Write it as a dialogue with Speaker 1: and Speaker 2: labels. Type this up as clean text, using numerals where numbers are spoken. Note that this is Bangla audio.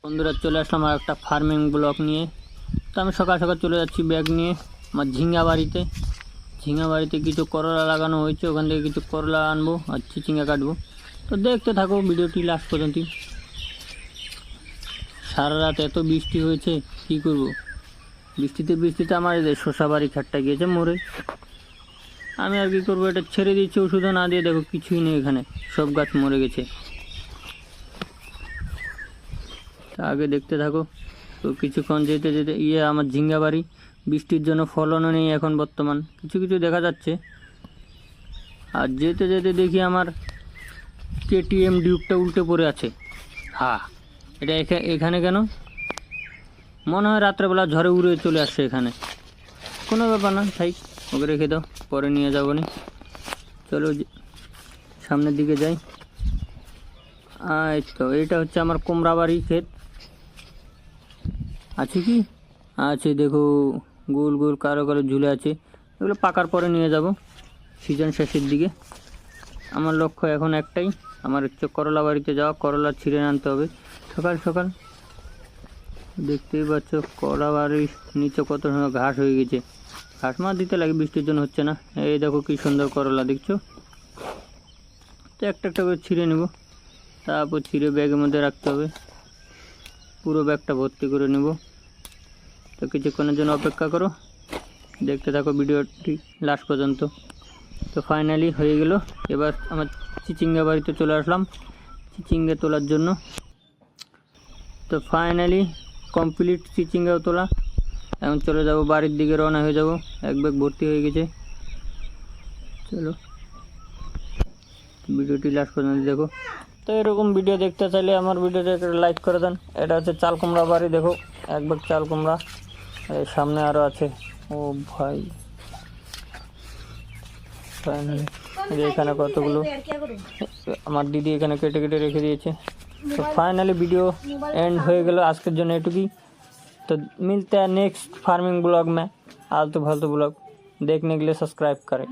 Speaker 1: বন্ধুরা চলে আসলাম আর একটা ফার্মিং ব্লগ নিয়ে। তো আমি সকাল সকাল চলে যাচ্ছি ব্যাগ নিয়ে আমার ঝিঙ্গা বাড়িতে কিছু করলা লাগানো হয়েছে, ওখান থেকে কিছু করলা আনবো আর চিচিঙ্গা কাটবো। তো দেখতে থাকো ভিডিওটি লাস্ট পর্যন্ত। সারা রাত এত বৃষ্টি হয়েছে, কি করব, বৃষ্টিতে আমার এদের শসা বাড়ি খাটটা গিয়েছে মরে। আমি আর কি করবো, এটা ছেড়ে দিচ্ছি ওষুধও না দিয়ে, দেখো কিছুই নেই এখানে, সব গাছ মরে গেছে। আগে দেখতে থাকো। তো কিছুক্ষণ যেতে যেতে আমার ঝিঙ্গা বাড়ি, বৃষ্টির জন্য ফলনও নেই এখন বর্তমান, কিছু কিছু দেখা যাচ্ছে। আর যেতে যেতে দেখি আমার কেটিএম ডিউকটা উল্টে পড়ে আছে। হ্যাঁ, এটা এখানে কেন? মনে হয় রাত্রেবেলা ঝড়ে উড়ে চলে আসছে এখানে। কোনো ব্যাপার না, তাই ওকে রেখে দাও, পরে নিয়ে যাবো নি। চলো সামনের দিকে যাই। এই তো এটা হচ্ছে আমার কুমড়া বাড়ি ক্ষেত। আছে কি আছে দেখো, গোল গোল কারো কারো ঝুলে আছে। এগুলো পাকার পরে নিয়ে যাব সিজন শেষের দিকে। আমার লক্ষ্য এখন একটাই, আমার হচ্ছে করলা বাড়িতে যাওয়া, করলা ছিঁড়ে আনতে হবে সকাল সকাল। দেখতেই পাচ্ছ করলা বাড়ির নিচে কত সময় ঘাস হয়ে গেছে, ঘাস মার দিতে লাগে, বৃষ্টির জন্য হচ্ছে না। এই দেখো কি সুন্দর করলা দেখছো। তো একটা একটা করে ছিঁড়ে নেব, তারপর ছিঁড়ে ব্যাগের মধ্যে রাখতে হবে, পুরো ব্যাগটা ভর্তি করে নেব। তো কিছুক্ষণের জন্য অপেক্ষা করো, দেখতে থাকো ভিডিওটি লাস্ট পর্যন্ত। তো ফাইনালি হয়ে গেল, এবার আমার চিচিঙ্গা বাড়িতে চলে আসলাম চিচিঙ্গা তোলার জন্য। তো ফাইনালি কমপ্লিট চিচিঙ্গাও তোলা। এখন চলে যাব বাড়ির দিকে, রওনা হয়ে যাব, এক ব্যাগ ভর্তি হয়ে গেছে। চলো ভিডিওটি লাস্ট পর্যন্ত দেখো। তো এরকম ভিডিও দেখতে চাইলে আমার ভিডিওতে একটা লাইক করে দেন। এটা হচ্ছে চাল কুমড়া বাড়ি, দেখো এক ব্যাগ চাল কুমড়া, এই সামনে আরও আছে। ও ভাই, ফাইনালি এখানে কতগুলো আমার দিদি এখানে কেটে কেটে রেখে দিয়েছে। तो फाइनली वीडियो एंड हो गया आज के जन एटुकी। तो मिलते हैं नेक्स्ट फार्मिंग ब्लॉग में, आलतू फालतू ब्लॉग देखने के लिए सब्सक्राइब करें।